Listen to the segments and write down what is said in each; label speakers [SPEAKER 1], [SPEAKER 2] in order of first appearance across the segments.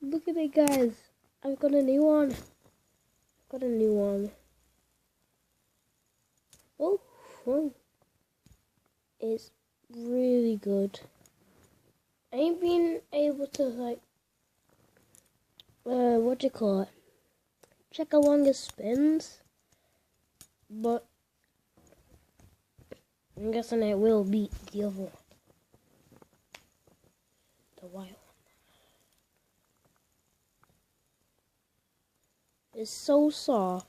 [SPEAKER 1] Look at it, guys. I've got a new one. Oh, it's really good. I ain't been able to what do you call it? Check how long it spins, but I'm guessing it will beat the other one, the white one. It's so soft.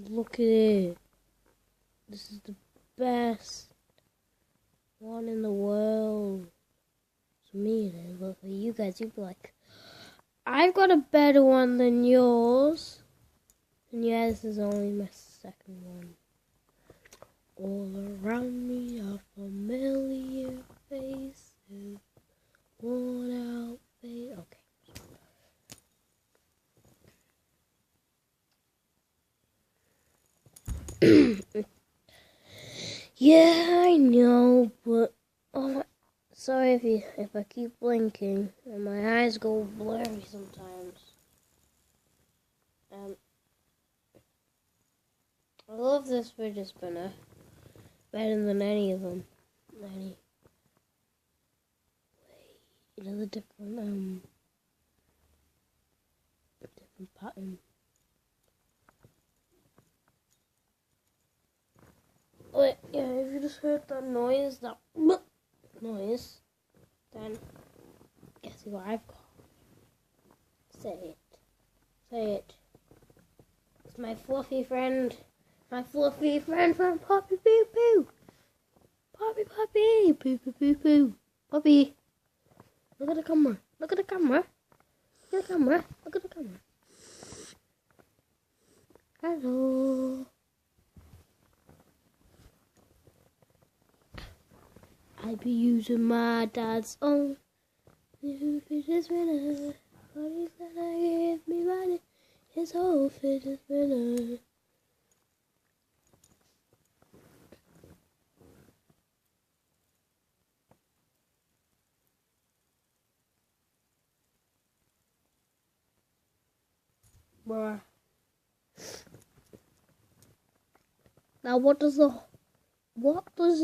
[SPEAKER 1] Look at it. This is the best one in the world. For me it is, but for you guys, you'd be like, I've got a better one than yours. And yeah, this is only my second one. All around me are familiar faces, worn out faces. Okay. Yeah, I know, but sorry if I keep blinking and my eyes go blurry sometimes. I love this fidget spinner better than any of them. The different pattern. But yeah, if you just heard that noise, then guess who I've got? Say it. It's my fluffy friend from Poppy Poo Poo. Poppy, Poo Poo Poo Poo. Poppy, look at the camera. Look at the camera. Hello. I be using my dad's own new fidget spinner. But he's gonna give me money. His whole fidget spinner. Bruh. Now what does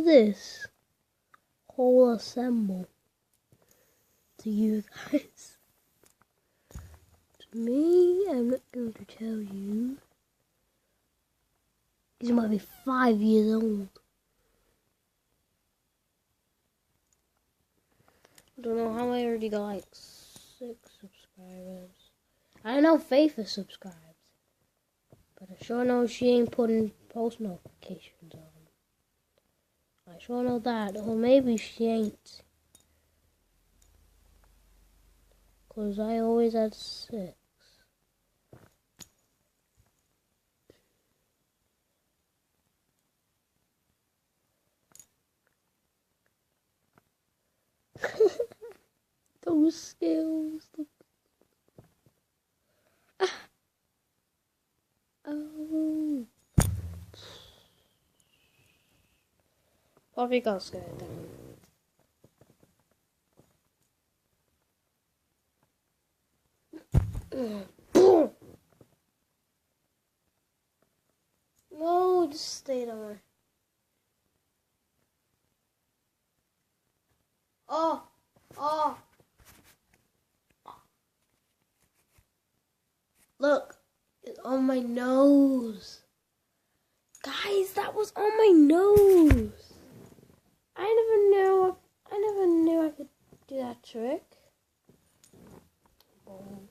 [SPEAKER 1] this whole assemble to you guys? To me, I'm not going to tell you. These might be 5 years old. I don't know how I already got like 6 subscribers. I know Faith is subscribed, but I sure know she ain't putting post notifications on. I sure know that, or maybe she ain't. 'Cause I always had 6. Those skills. Oh. Poppy got scared down. No, just stay there. Oh. Look, it's on my nose. Guys, that was on my nose. I never knew I could do that trick. Oh.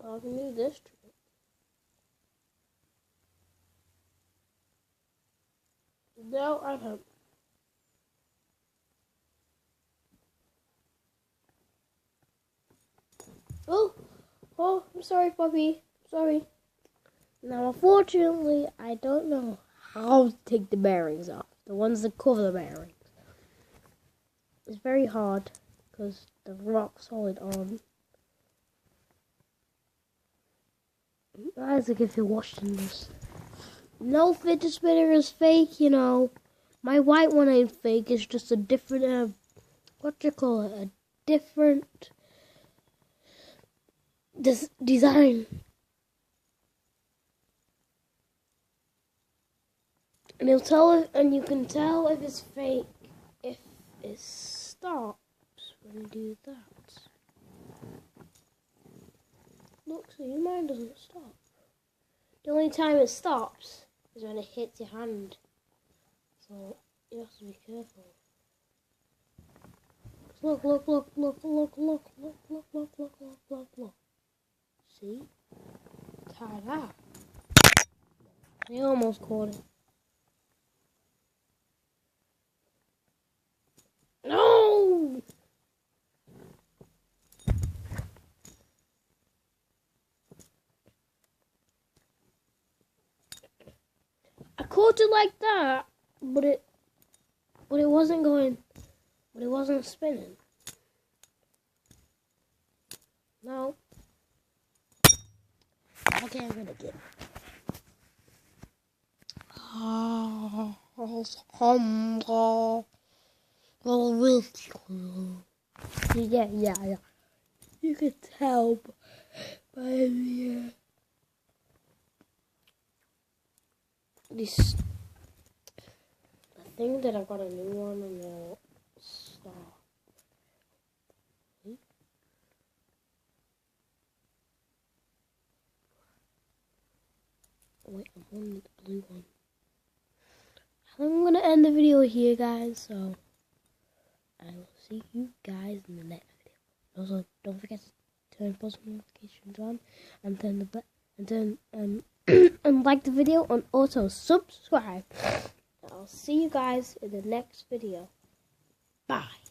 [SPEAKER 1] I can do this trick. No, I don't. Oh, I'm sorry, Poppy. Sorry. Now, unfortunately, I don't know how to take the bearings off. The ones that cover the bearings. It's very hard because the rock solid on. Isaac, if you're watching this, no fidget spinner is fake, you know. My white one ain't fake. It's just a different, what do you call it? A different design. And it'll tell it, and you can tell if it's fake if it stops when you do that. Look, see, mine doesn't stop. The only time it stops is when it hits your hand. So you have to be careful. Look, look, look, look, look, look, look, look, look, look, look, look, look. See? Ta-da! I almost caught it. No! I caught it like that, but it wasn't going, but it wasn't spinning. No. Okay, I'm gonna get. Yeah. You can tell by the this. I think that I got a new one and it'll stop. Wait, I'm on the blue one. I'm gonna end the video here, guys. So I will see you guys in the next video. Also, don't forget to turn post notifications on and turn the and like the video and also subscribe. I'll see you guys in the next video. Bye.